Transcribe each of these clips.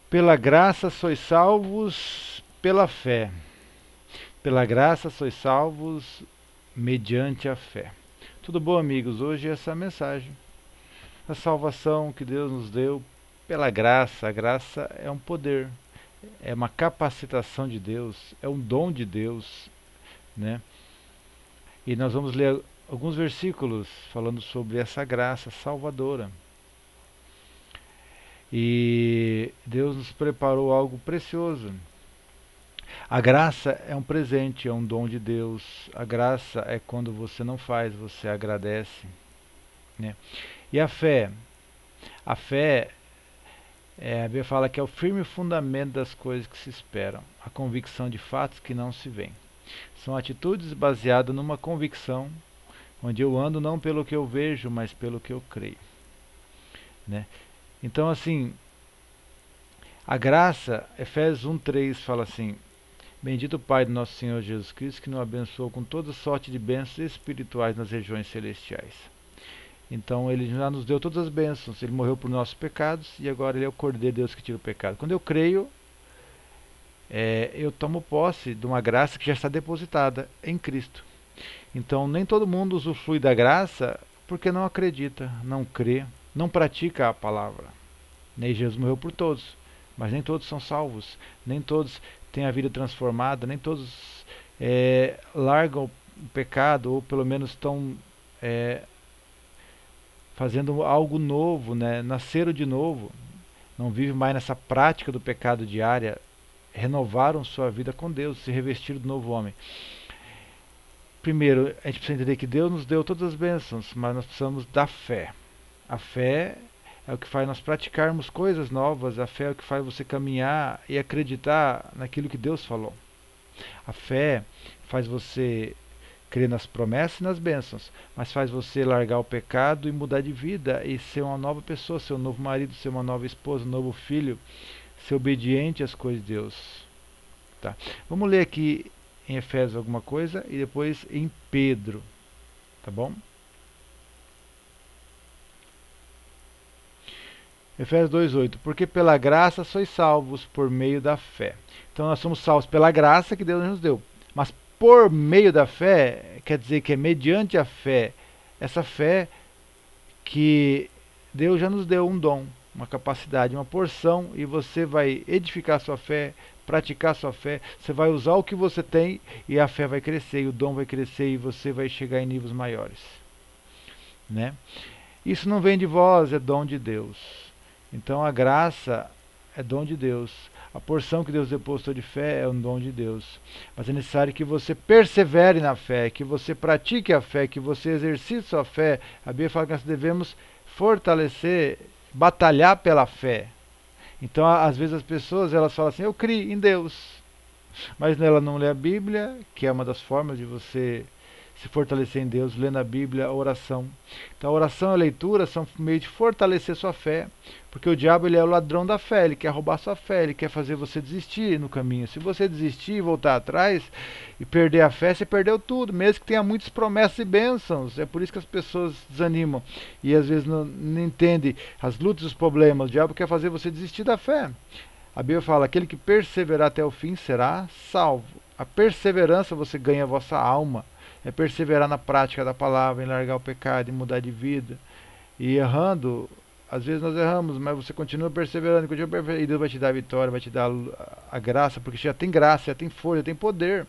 Pela graça sois salvos pela fé. Pela graça sois salvos mediante a fé. Tudo bom, amigos? Hoje é essa mensagem. A salvação que Deus nos deu pela graça. A graça é um poder, é uma capacitação de Deus, é um dom de Deus, né? E nós vamos ler alguns versículos falando sobre essa graça salvadora. E Deus nos preparou algo precioso. A graça é um presente, é um dom de Deus. A graça é quando você não faz, você agradece, né? E a fé? A fé, a Bíblia fala que é o firme fundamento das coisas que se esperam, a convicção de fatos que não se veem. São atitudes baseadas numa convicção, onde eu ando não pelo que eu vejo, mas pelo que eu creio, né? Então, assim, a graça, Efésios 1:3 fala assim: Bendito o Pai do nosso Senhor Jesus Cristo, que nos abençoou com toda sorte de bênçãos espirituais nas regiões celestiais. Então ele já nos deu todas as bênçãos. Ele morreu por nossos pecados e agora ele é o Cordeiro de Deus que tira o pecado. Quando eu creio, eu tomo posse de uma graça que já está depositada em Cristo. Então nem todo mundo usufrui da graça porque não acredita, não crê, não pratica a palavra. Nem Jesus morreu por todos, mas nem todos são salvos, nem todos têm a vida transformada, nem todos largam o pecado, ou pelo menos estão fazendo algo novo, né? Nasceram de novo, não vivem mais nessa prática do pecado diária, renovaram sua vida com Deus, se revestiram do novo homem. Primeiro, a gente precisa entender que Deus nos deu todas as bênçãos, mas nós precisamos da fé. A fé é o que faz nós praticarmos coisas novas, a fé é o que faz você caminhar e acreditar naquilo que Deus falou. A fé faz você crer nas promessas e nas bênçãos, mas faz você largar o pecado e mudar de vida e ser uma nova pessoa, ser um novo marido, ser uma nova esposa, um novo filho, ser obediente às coisas de Deus. Tá? Vamos ler aqui em Efésios alguma coisa e depois em Pedro, tá bom? Efésios 2:8, porque pela graça sois salvos por meio da fé. Então nós somos salvos pela graça que Deus nos deu. Mas por meio da fé, quer dizer que é mediante a fé, essa fé que Deus já nos deu um dom, uma capacidade, uma porção, e você vai edificar sua fé, praticar sua fé, você vai usar o que você tem e a fé vai crescer, e o dom vai crescer e você vai chegar em níveis maiores, né? Isso não vem de vós, é dom de Deus. Então a graça é dom de Deus. A porção que Deus depositou de fé é um dom de Deus. Mas é necessário que você persevere na fé, que você pratique a fé, que você exercite sua fé. A Bíblia fala que nós devemos fortalecer, batalhar pela fé. Então, às vezes as pessoas elas falam assim: eu creio em Deus, mas ela não lê a Bíblia, que é uma das formas de você se fortalecer em Deus, lendo a Bíblia, a oração. Então a oração e a leitura são meio de fortalecer sua fé, porque o diabo ele é o ladrão da fé, ele quer roubar sua fé, ele quer fazer você desistir no caminho. Se você desistir e voltar atrás e perder a fé, você perdeu tudo, mesmo que tenha muitas promessas e bênçãos. É por isso que as pessoas desanimam e às vezes não entendem as lutas e os problemas. O diabo quer fazer você desistir da fé. A Bíblia fala: aquele que perseverar até o fim será salvo. A perseverança você ganha a vossa alma. É perseverar na prática da palavra, em largar o pecado, em mudar de vida. E errando, às vezes nós erramos, mas você continua perseverando, e Deus vai te dar a vitória, vai te dar a graça, porque já tem graça, já tem força, já tem poder.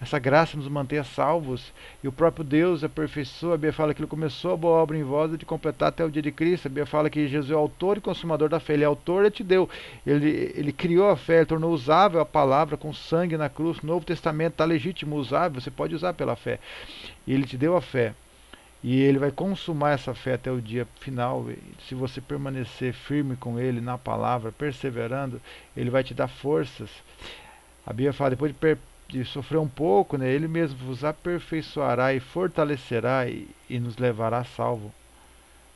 Essa graça nos mantém salvos, e o próprio Deus aperfeiçoa. A Bíblia fala que Ele começou a boa obra em vós de completar até o dia de Cristo. A Bíblia fala que Jesus é o autor e consumador da fé. Ele é autor e te deu. Ele criou a fé, Ele tornou usável a palavra com sangue na cruz. O Novo Testamento está legítimo, usável, você pode usar pela fé. E Ele te deu a fé. E Ele vai consumar essa fé até o dia final. Se você permanecer firme com Ele na palavra, perseverando, Ele vai te dar forças. A Bíblia fala: depois de sofrer um pouco, né, Ele mesmo vos aperfeiçoará e fortalecerá e nos levará a salvo.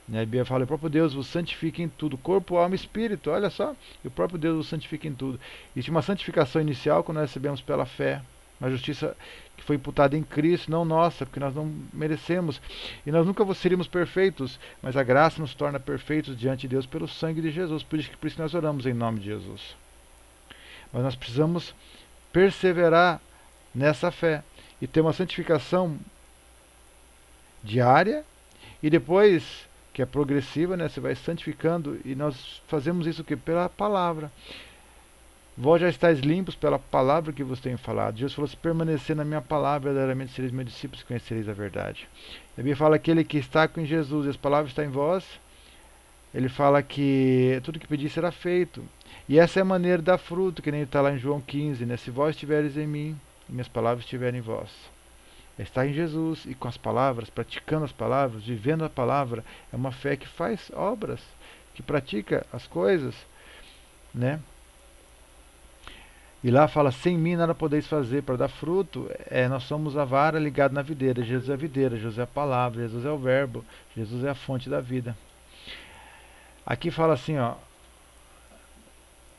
Né, a Bíblia fala: o próprio Deus vos santifica em tudo, corpo, alma e espírito. Olha só, e o próprio Deus vos santifica em tudo. Existe uma santificação inicial quando nós recebemos pela fé, uma justiça que foi imputada em Cristo, não nossa, porque nós não merecemos. E nós nunca seríamos perfeitos, mas a graça nos torna perfeitos diante de Deus pelo sangue de Jesus. Por isso que nós oramos em nome de Jesus. Mas nós precisamos perseverar nessa fé e ter uma santificação diária e depois, que é progressiva, né, você vai santificando e nós fazemos isso que pela palavra. Vós já estáis limpos pela palavra que vos tenho falado. Jesus falou: se permanecer na minha palavra, verdadeiramente sereis meus discípulos e conhecereis a verdade. A Bíblia fala: aquele que está com Jesus e as palavras estão em vós, ele fala que tudo que pedir será feito. E essa é a maneira de dar fruto, que nem está lá em João 15, né? Se vós estiveres em mim e minhas palavras estiverem em vós. É estar em Jesus e com as palavras, praticando as palavras, vivendo a palavra, é uma fé que faz obras, que pratica as coisas, né? E lá fala: sem mim nada podeis fazer. Para dar fruto, nós somos a vara ligada na videira. Jesus é a videira, Jesus é a palavra, Jesus é o verbo, Jesus é a fonte da vida. Aqui fala assim, ó: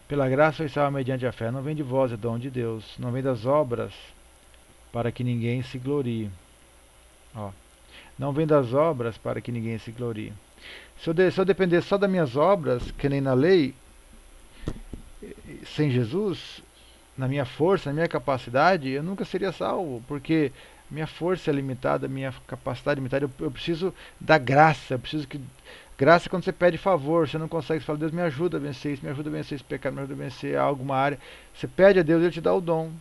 pela graça sois salvos mediante a fé. Não vem de vós, é dom de Deus. Não vem das obras, para que ninguém se glorie. Ó, não vem das obras, para que ninguém se glorie. Se eu depender só das minhas obras, que nem na lei, sem Jesus, na minha força, na minha capacidade, eu nunca seria salvo, porque minha força é limitada, minha capacidade é limitada. Eu preciso da graça, eu preciso que... Graça é quando você pede favor, você não consegue, você fala: Deus, me ajuda a vencer isso, me ajuda a vencer esse pecado, me ajuda a vencer alguma área. Você pede a Deus, Ele te dá o dom.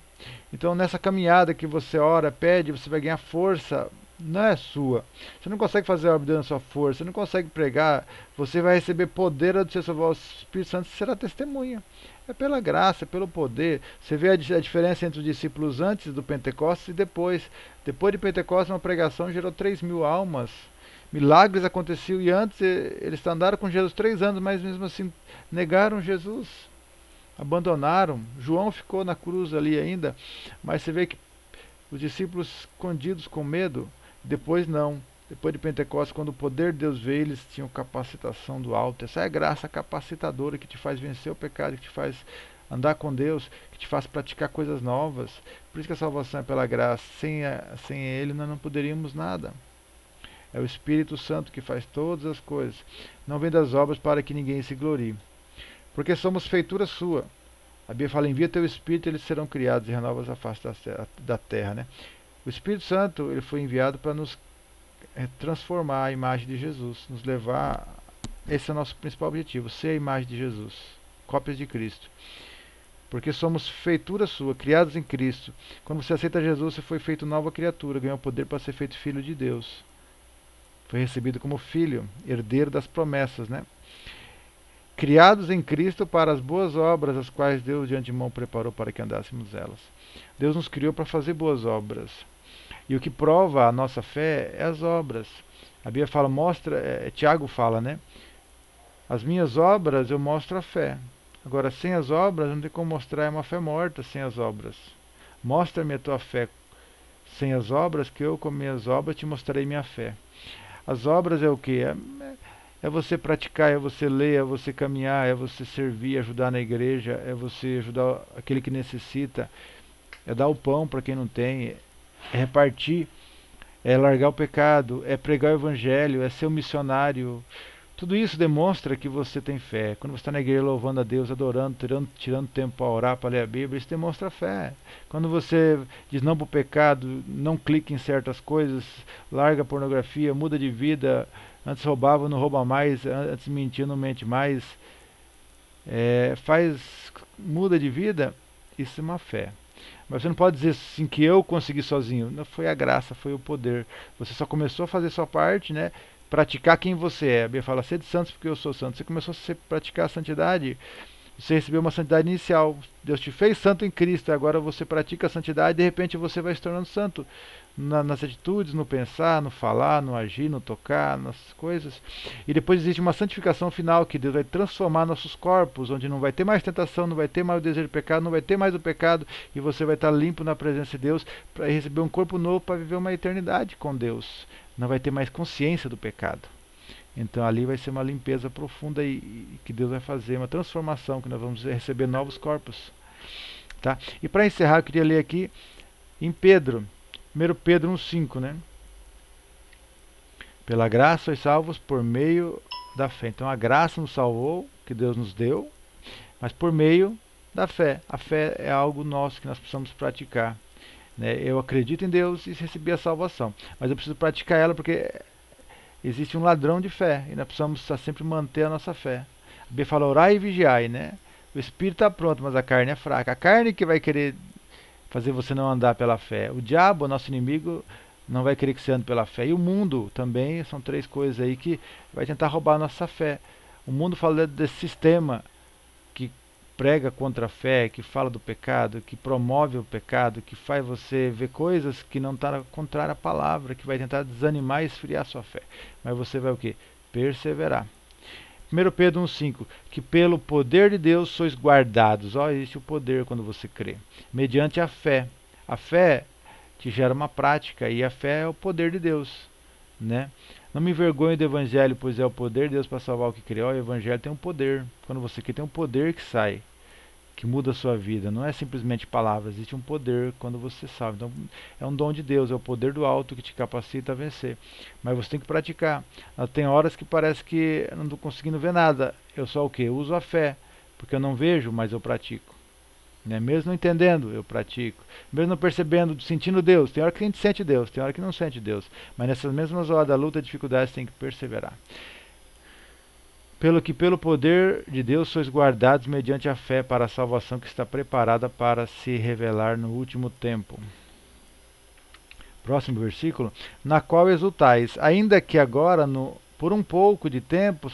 Então, nessa caminhada que você ora, pede, você vai ganhar força, não é sua. Você não consegue fazer a obra dando sua força, você não consegue pregar, você vai receber poder do seu voz, o Espírito Santo será testemunha. É pela graça, é pelo poder. Você vê a diferença entre os discípulos antes do Pentecostes e depois. Depois de Pentecostes, uma pregação gerou 3.000 almas. Milagres aconteciam e antes eles andaram com Jesus 3 anos, mas mesmo assim negaram Jesus. Abandonaram. João ficou na cruz ali ainda, mas você vê que os discípulos escondidos com medo, depois não. Depois de Pentecostes, quando o poder de Deus veio, eles tinham capacitação do alto. Essa é a graça capacitadora que te faz vencer o pecado, que te faz andar com Deus, que te faz praticar coisas novas. Por isso que a salvação é pela graça. Sem Ele nós não poderíamos nada. É o Espírito Santo que faz todas as coisas. Não vem das obras para que ninguém se glorie. Porque somos feitura sua. A Bíblia fala: envia teu Espírito, eles serão criados e renovas a face da terra, né? O Espírito Santo, ele foi enviado para nos transformar a imagem de Jesus, nos levar... Esse é o nosso principal objetivo, ser a imagem de Jesus, cópias de Cristo. Porque somos feitura sua, criados em Cristo. Quando você aceita Jesus, você foi feito nova criatura, ganhou poder para ser feito filho de Deus. Foi recebido como filho, herdeiro das promessas, né? Criados em Cristo para as boas obras, as quais Deus de antemão preparou para que andássemos elas. Deus nos criou para fazer boas obras. E o que prova a nossa fé é as obras. A Bíblia fala, Tiago fala, né? As minhas obras eu mostro a fé. Agora, sem as obras, não tem como mostrar, é uma fé morta sem as obras. Mostra-me a tua fé sem as obras, que eu com minhas obras te mostrarei minha fé. As obras é o que? É você praticar, é você ler, é você caminhar, é você servir, ajudar na igreja, é você ajudar aquele que necessita, é dar o pão para quem não tem, é repartir, é largar o pecado, é pregar o evangelho, é ser um missionário. Tudo isso demonstra que você tem fé. Quando você está na igreja louvando a Deus, adorando, tirando tempo para orar, para ler a Bíblia, isso demonstra fé. Quando você diz não para o pecado, não clica em certas coisas, larga a pornografia, muda de vida, antes roubava, não rouba mais, antes mentia, não mente mais, muda de vida, isso é uma fé. Mas você não pode dizer assim que eu consegui sozinho. Não foi a graça, foi o poder. Você só começou a fazer sua parte, né? Praticar quem você é. A Bíblia fala: sede santos porque eu sou santo. Você começou a praticar a santidade, você recebeu uma santidade inicial. Deus te fez santo em Cristo. Agora você pratica a santidade e de repente você vai se tornando santo nas atitudes, no pensar, no falar, no agir, no tocar, nas coisas. E depois existe uma santificação final, que Deus vai transformar nossos corpos, onde não vai ter mais tentação, não vai ter mais o desejo de pecado, não vai ter mais o pecado, e você vai estar limpo na presença de Deus para receber um corpo novo, para viver uma eternidade com Deus. Não vai ter mais consciência do pecado. Então ali vai ser uma limpeza profunda e que Deus vai fazer, uma transformação, que nós vamos receber novos corpos. Tá? E para encerrar, eu queria ler aqui em Pedro, 1 Pedro 1,5, né? Pela graça sois salvos por meio da fé. Então a graça nos salvou, que Deus nos deu, mas por meio da fé. A fé é algo nosso que nós precisamos praticar, né? Eu acredito em Deus e recebi a salvação, mas eu preciso praticar ela porque existe um ladrão de fé e nós precisamos sempre manter a nossa fé. A Bíblia fala orai e vigiai, né? O espírito está pronto, mas a carne é fraca. A carne que vai querer fazer você não andar pela fé. O diabo, nosso inimigo, não vai querer que você ande pela fé. E o mundo também, são três coisas aí que vai tentar roubar a nossa fé. O mundo fala desse sistema que prega contra a fé, que fala do pecado, que promove o pecado, que faz você ver coisas que não estão contrárias à palavra, que vai tentar desanimar e esfriar a sua fé. Mas você vai o quê? Perseverar. 1 Pedro 1,5, que pelo poder de Deus sois guardados. Olha, existe o poder quando você crê. Mediante a fé. A fé te gera uma prática e a fé é o poder de Deus, né? Não me envergonhe do Evangelho, pois é o poder de Deus para salvar o que crê. Olha, o Evangelho tem um poder. Quando você crê, tem um poder que sai, que muda a sua vida. Não é simplesmente palavras, existe um poder quando você sabe. Então, é um dom de Deus, é o poder do alto que te capacita a vencer. Mas você tem que praticar. Tem horas que parece que eu não estou conseguindo ver nada. Eu só o quê? Eu uso a fé, porque eu não vejo, mas eu pratico. Né? Mesmo não entendendo, eu pratico. Mesmo não percebendo, sentindo Deus. Tem hora que a gente sente Deus, tem hora que não sente Deus. Mas nessas mesmas horas da luta, dificuldades, tem que perseverar. Pelo poder de Deus sois guardados mediante a fé para a salvação que está preparada para se revelar no último tempo. Próximo versículo. Na qual exultais, ainda que agora, por um pouco de tempo,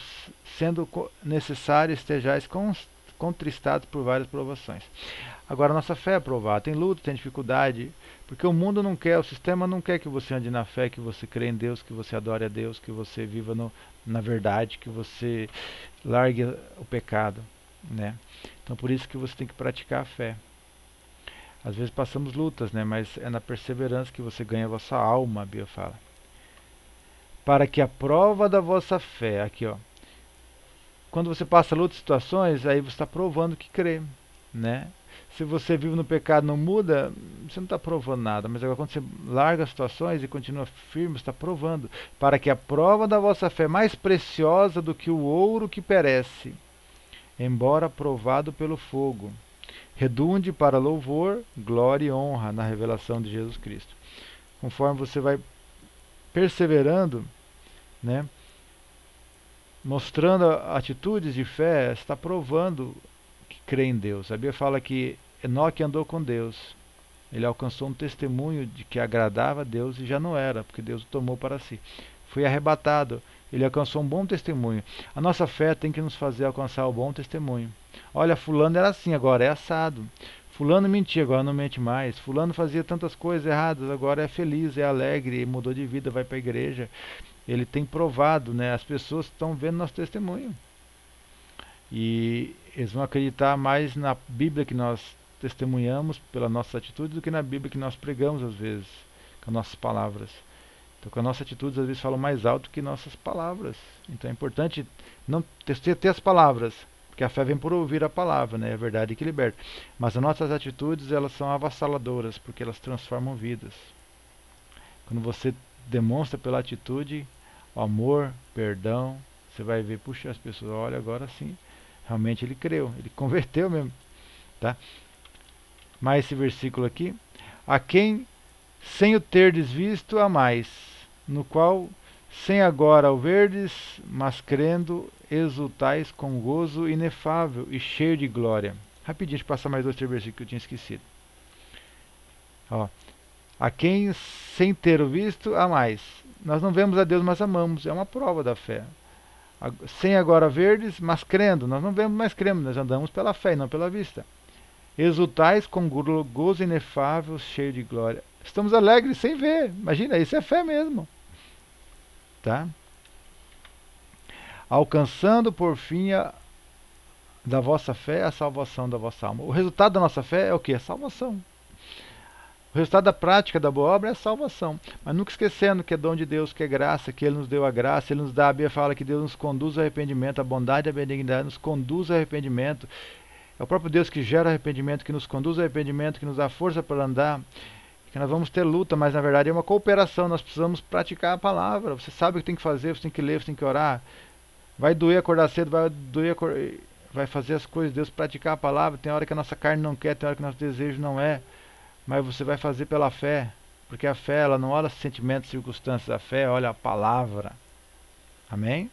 sendo necessário, estejais contristados por várias provações. Agora, nossa fé é provada. Tem luta, tem dificuldade, porque o mundo não quer, o sistema não quer que você ande na fé, que você crê em Deus, que você adore a Deus, que você viva na verdade, que você largue o pecado, né? Então, por isso que você tem que praticar a fé. Às vezes passamos lutas, né? Mas é na perseverança que você ganha a vossa alma, a Bíblia fala. Para que a prova da vossa fé, aqui ó, quando você passa lutas e situações, aí você está provando que crê, né? Se você vive no pecado e não muda, você não está provando nada. Mas agora quando você larga as situações e continua firme, você está provando. Para que a prova da vossa fé, mais preciosa do que o ouro que perece, embora provado pelo fogo, redunde para louvor, glória e honra na revelação de Jesus Cristo. Conforme você vai perseverando, né, mostrando atitudes de fé, está provando que crê em Deus. A Bíblia fala que Enoque andou com Deus. Ele alcançou um testemunho de que agradava a Deus e já não era, porque Deus o tomou para si. Foi arrebatado. Ele alcançou um bom testemunho. A nossa fé tem que nos fazer alcançar o bom testemunho. Olha, fulano era assim, agora é assado. Fulano mentia, agora não mente mais. Fulano fazia tantas coisas erradas, agora é feliz, é alegre, mudou de vida, vai para a igreja. Ele tem provado, né? As pessoas estão vendo nosso testemunho. E eles vão acreditar mais na Bíblia que nós testemunhamos pela nossa atitude do que na Bíblia que nós pregamos às vezes, com nossas palavras. Então, com as nossas atitudes às vezes falam mais alto que nossas palavras. Então é importante não ter as palavras, porque a fé vem por ouvir a palavra, né? É a verdade que liberta. Mas as nossas atitudes, elas são avassaladoras, porque elas transformam vidas. Quando você demonstra pela atitude o amor, perdão, você vai ver, puxa, as pessoas, olha, agora sim, realmente ele creu, ele converteu mesmo, tá? Mais esse versículo aqui. A quem, sem o terdes visto, amais, no qual, sem agora o verdes, mas crendo, exultais com gozo inefável e cheio de glória. Rapidinho, deixa eu passar mais 2, 3 versículos que eu tinha esquecido. Ó, a quem, sem ter o visto, amais. Nós não vemos a Deus, mas amamos. É uma prova da fé. Sem agora verdes, mas crendo. Nós não vemos, mas cremos. Nós andamos pela fé e não pela vista. Exultais com gozo inefável, cheio de glória. Estamos alegres sem ver. Imagina, isso é fé mesmo. Tá? Alcançando por fim da vossa fé a salvação da vossa alma. O resultado da nossa fé é o que? A salvação. O resultado da prática da boa obra é a salvação. Mas nunca esquecendo que é dom de Deus, que é graça, que Ele nos deu a graça, Ele nos dá, a Bíblia fala que Deus nos conduz ao arrependimento, a bondade e a benignidade nos conduz ao arrependimento. É o próprio Deus que gera arrependimento, que nos conduz ao arrependimento, que nos dá força para andar, que nós vamos ter luta, mas na verdade é uma cooperação, nós precisamos praticar a palavra. Você sabe o que tem que fazer, você tem que ler, você tem que orar. Vai doer acordar cedo, vai doer vai fazer as coisas de Deus, praticar a palavra. Tem hora que a nossa carne não quer, tem hora que o nosso desejo não é, mas você vai fazer pela fé, porque a fé, ela não olha sentimentos, circunstâncias, a fé olha a palavra. Amém?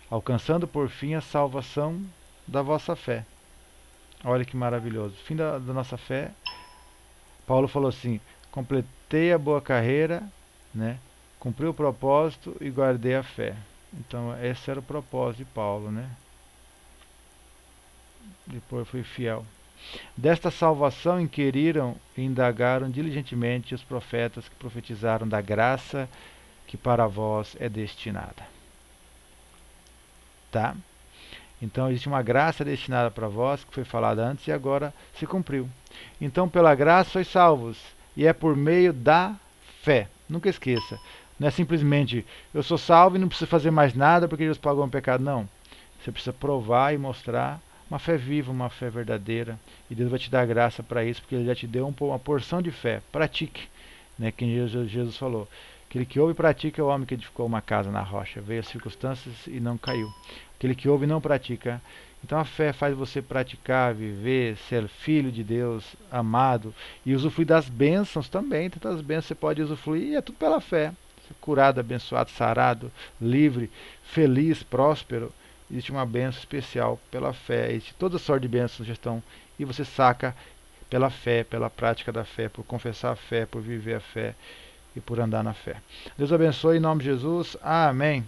Alcançando por fim a salvação da vossa fé. Olha que maravilhoso. Fim da nossa fé. Paulo falou assim: completei a boa carreira, né? Cumpri o propósito e guardei a fé. Então esse era o propósito de Paulo, né? Depois fui fiel. Desta salvação inquiriram e indagaram diligentemente os profetas que profetizaram da graça que para vós é destinada. Tá? Então existe uma graça destinada para vós, que foi falada antes e agora se cumpriu. Então pela graça sois salvos, e é por meio da fé. Nunca esqueça. Não é simplesmente eu sou salvo e não preciso fazer mais nada porque Deus pagou o pecado. Não. Você precisa provar e mostrar uma fé viva, uma fé verdadeira. E Deus vai te dar graça para isso, porque Ele já te deu uma porção de fé. Pratique. Né, que Jesus falou. Aquele que ouve e pratica é o homem que edificou uma casa na rocha. Veio as circunstâncias e não caiu. Aquele que ouve e não pratica. Então a fé faz você praticar, viver, ser filho de Deus, amado. E usufruir das bênçãos também. Tantas bênçãos você pode usufruir e é tudo pela fé. Curado, abençoado, sarado, livre, feliz, próspero. Existe uma bênção especial pela fé. Existe toda sorte de bênçãos já estão. E você saca pela fé, pela prática da fé, por confessar a fé, por viver a fé e por andar na fé. Deus abençoe em nome de Jesus. Amém.